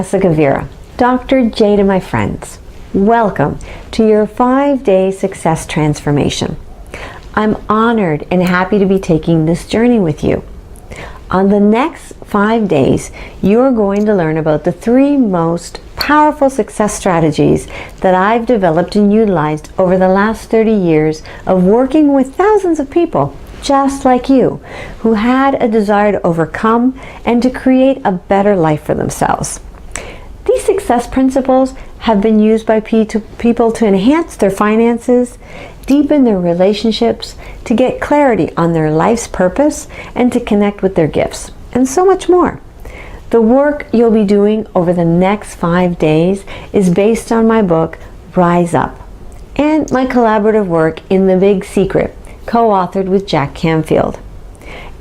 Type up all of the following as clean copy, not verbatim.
Jessica Vera, Dr. J to my friends. Welcome to your 5-day success transformation. I'm honored and happy to be taking this journey with you. On the next 5 days, you're going to learn about the 3 most powerful success strategies that I've developed and utilized over the last 30 years of working with thousands of people just like you, who had a desire to overcome and to create a better life for themselves. These success principles have been used by people to enhance their finances, deepen their relationships, to get clarity on their life's purpose, and to connect with their gifts, and so much more. The work you'll be doing over the next 5 days is based on my book, Rise Up, and my collaborative work in The Big Secret, co-authored with Jack Canfield.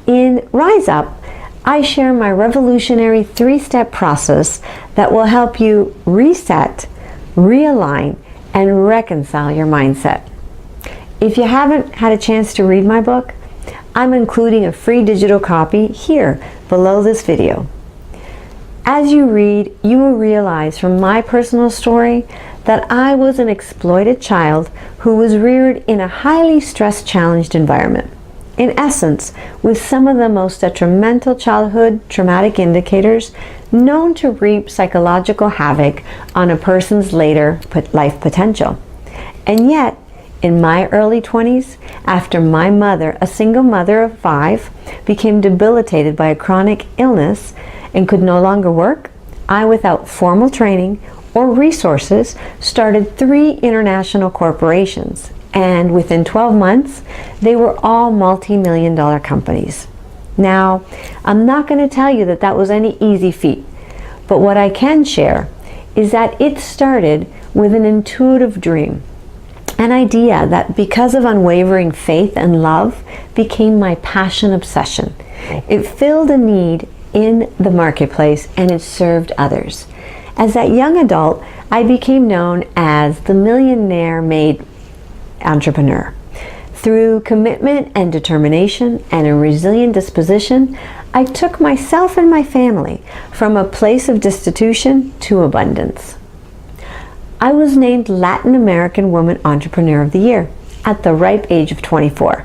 In Rise Up, I share my revolutionary 3-step process that will help you reset, realign, and reconcile your mindset. If you haven't had a chance to read my book, I'm including a free digital copy here below this video. As you read, you will realize from my personal story that I was an exploited child who was reared in a highly stress-challenged environment. In essence, with some of the most detrimental childhood traumatic indicators known to reap psychological havoc on a person's later life potential. And yet, in my early 20s, after my mother, a single mother of 5, became debilitated by a chronic illness and could no longer work, I, without formal training or resources, started 3 international corporations. And within 12 months, they were all multi-million-dollar companies. Now, I'm not going to tell you that that was any easy feat, but what I can share is that it started with an intuitive dream, an idea that, because of unwavering faith and love, became my passion obsession. It filled a need in the marketplace and it served others. As that young adult, I became known as the millionaire-made entrepreneur. Through commitment and determination and a resilient disposition, I took myself and my family from a place of destitution to abundance. I was named Latin American Woman Entrepreneur of the Year at the ripe age of 24.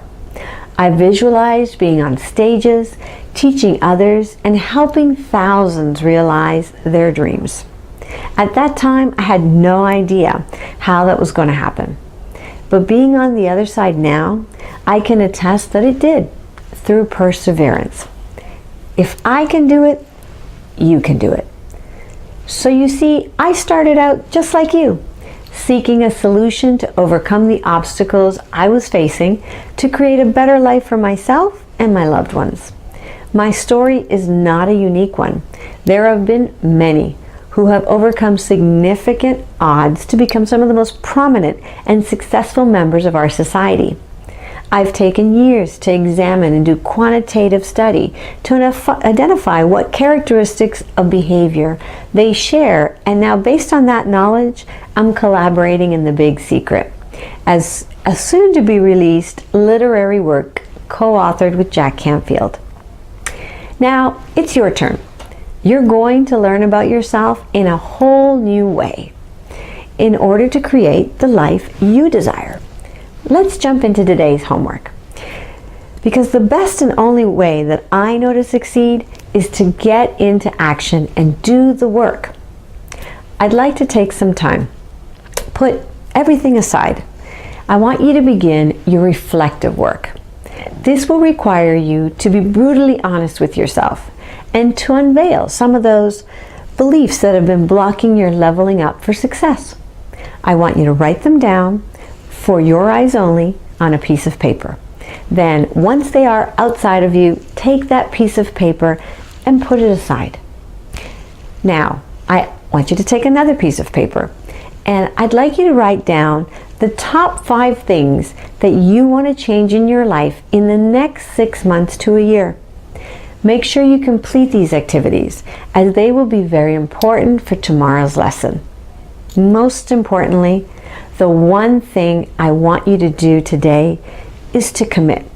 I visualized being on stages, teaching others, and helping thousands realize their dreams. At that time, I had no idea how that was going to happen. But being on the other side now, I can attest that it did, through perseverance. If I can do it, you can do it. So you see, I started out just like you, seeking a solution to overcome the obstacles I was facing to create a better life for myself and my loved ones. My story is not a unique one. There have been many who have overcome significant odds to become some of the most prominent and successful members of our society. I've taken years to examine and do quantitative study to identify what characteristics of behavior they share, and now based on that knowledge, I'm collaborating in The Big Secret as a soon-to-be-released literary work co-authored with Jack Canfield. Now, it's your turn. You're going to learn about yourself in a whole new way in order to create the life you desire. Let's jump into today's homework. Because the best and only way that I know to succeed is to get into action and do the work. I'd like to take some time. Put everything aside. I want you to begin your reflective work. This will require you to be brutally honest with yourself and to unveil some of those beliefs that have been blocking your leveling up for success. I want you to write them down for your eyes only on a piece of paper. Then, once they are outside of you, take that piece of paper and put it aside. Now, I want you to take another piece of paper, and I'd like you to write down the top 5 things that you want to change in your life in the next 6 months to a year. Make sure you complete these activities, as they will be very important for tomorrow's lesson. Most importantly, the one thing I want you to do today is to commit.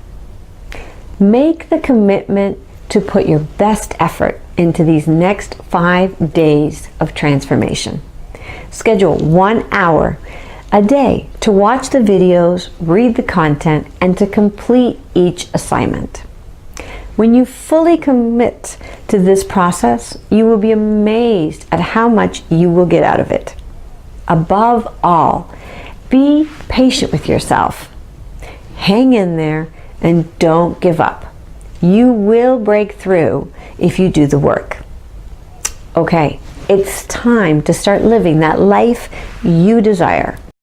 Make the commitment to put your best effort into these next 5 days of transformation. Schedule 1 hour a day to watch the videos, read the content, and to complete each assignment. When you fully commit to this process, you will be amazed at how much you will get out of it. Above all, be patient with yourself. Hang in there and don't give up. You will break through if you do the work. Okay, it's time to start living that life you desire.